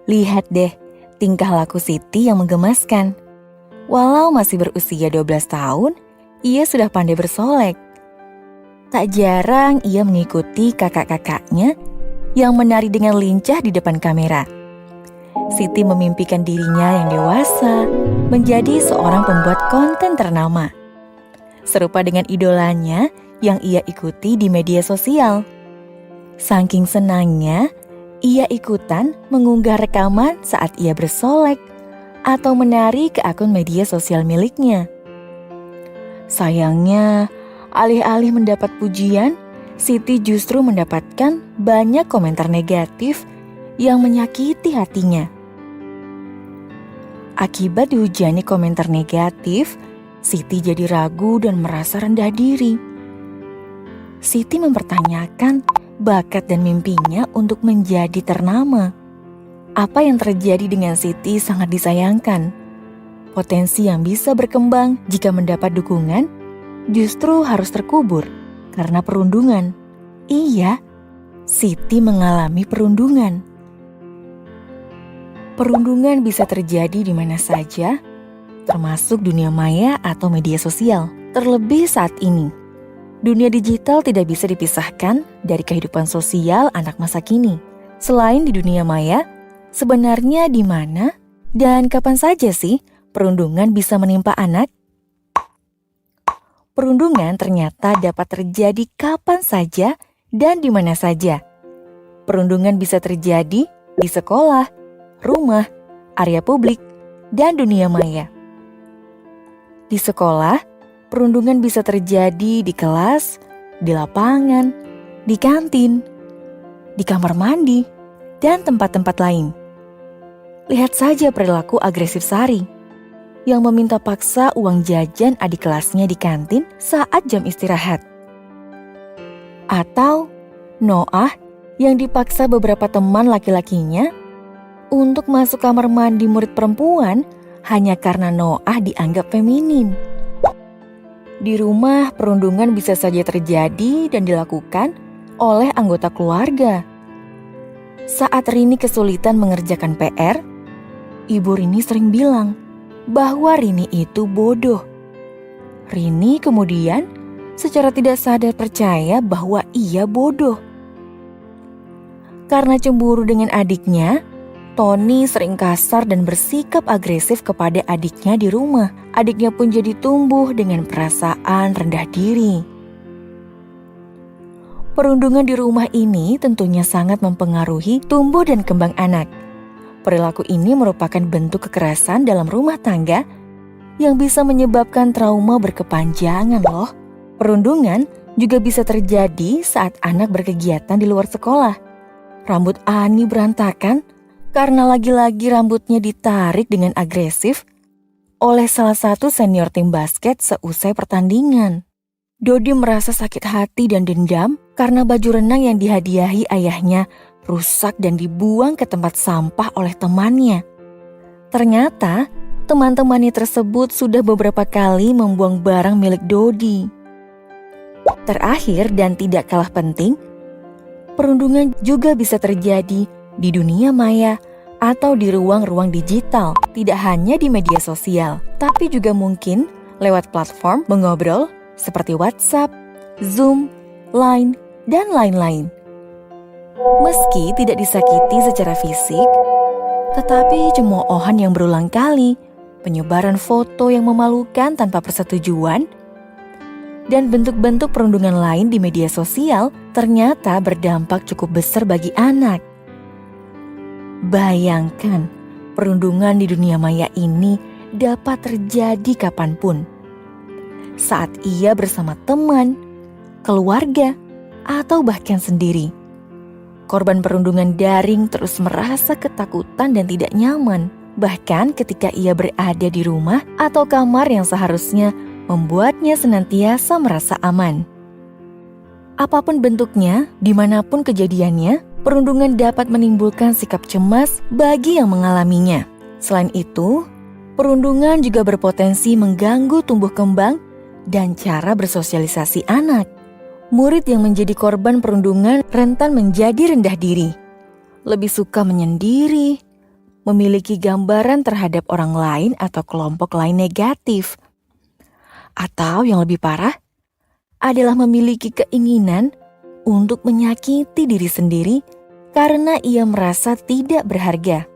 Lihat deh, tingkah laku Siti yang menggemaskan. Walau masih berusia 12 tahun, ia sudah pandai bersolek. Tak jarang ia mengikuti kakak-kakaknya yang menari dengan lincah di depan kamera. Siti memimpikan dirinya yang dewasa menjadi seorang pembuat konten ternama. Serupa dengan idolanya yang ia ikuti di media sosial. Saking senangnya, ia ikutan mengunggah rekaman saat ia bersolek atau menari ke akun media sosial miliknya. Sayangnya, alih-alih mendapat pujian, Siti justru mendapatkan banyak komentar negatif yang menyakiti hatinya. Akibat dihujani komentar negatif, Siti jadi ragu dan merasa rendah diri. Siti mempertanyakan bakat dan mimpinya untuk menjadi ternama. Apa yang terjadi dengan Siti sangat disayangkan. Potensi yang bisa berkembang jika mendapat dukungan justru harus terkubur karena perundungan. Iya, Siti mengalami perundungan. Perundungan bisa terjadi di mana saja, termasuk dunia maya atau media sosial. Terlebih saat ini, dunia digital tidak bisa dipisahkan dari kehidupan sosial anak masa kini. Selain di dunia maya, sebenarnya di mana dan kapan saja sih perundungan bisa menimpa anak? Perundungan ternyata dapat terjadi kapan saja dan di mana saja. Perundungan bisa terjadi di sekolah, rumah, area publik, dan dunia maya. Di sekolah, perundungan bisa terjadi di kelas, di lapangan, di kantin, di kamar mandi, dan tempat-tempat lain. Lihat saja perilaku agresif Sari yang meminta paksa uang jajan adik kelasnya di kantin saat jam istirahat. Atau Noah yang dipaksa beberapa teman laki-lakinya untuk masuk kamar mandi murid perempuan hanya karena Noah dianggap feminin. Di rumah, perundungan bisa saja terjadi dan dilakukan oleh anggota keluarga. Saat Rini kesulitan mengerjakan PR, Ibu Rini sering bilang bahwa Rini itu bodoh. Rini kemudian secara tidak sadar percaya bahwa ia bodoh. Karena cemburu dengan adiknya, Tony sering kasar dan bersikap agresif kepada adiknya di rumah. Adiknya pun jadi tumbuh dengan perasaan rendah diri. Perundungan di rumah ini tentunya sangat mempengaruhi tumbuh dan kembang anak. Perilaku ini merupakan bentuk kekerasan dalam rumah tangga yang bisa menyebabkan trauma berkepanjangan loh. Perundungan juga bisa terjadi saat anak berkegiatan di luar sekolah. Rambut Ani berantakan karena lagi-lagi rambutnya ditarik dengan agresif oleh salah satu senior tim basket seusai pertandingan. Dodi merasa sakit hati dan dendam karena baju renang yang dihadiahi ayahnya rusak dan dibuang ke tempat sampah oleh temannya. Ternyata teman-temannya tersebut sudah beberapa kali membuang barang milik Dodi. Terakhir dan tidak kalah penting, perundungan juga bisa terjadi di dunia maya atau di ruang-ruang digital, tidak hanya di media sosial, tapi juga mungkin lewat platform mengobrol seperti WhatsApp, Zoom, Line, dan lain-lain. Meski tidak disakiti secara fisik, tetapi cemoohan yang berulang kali, penyebaran foto yang memalukan tanpa persetujuan, dan bentuk-bentuk perundungan lain di media sosial ternyata berdampak cukup besar bagi anak. Bayangkan, perundungan di dunia maya ini dapat terjadi kapanpun. Saat ia bersama teman, keluarga, atau bahkan sendiri. Korban perundungan daring terus merasa ketakutan dan tidak nyaman, bahkan ketika ia berada di rumah atau kamar yang seharusnya membuatnya senantiasa merasa aman. Apapun bentuknya, dimanapun kejadiannya, perundungan dapat menimbulkan sikap cemas bagi yang mengalaminya. Selain itu, perundungan juga berpotensi mengganggu tumbuh kembang dan cara bersosialisasi anak. Murid yang menjadi korban perundungan rentan menjadi rendah diri, lebih suka menyendiri, memiliki gambaran terhadap orang lain atau kelompok lain negatif. Atau yang lebih parah, adalah memiliki keinginan untuk menyakiti diri sendiri karena ia merasa tidak berharga.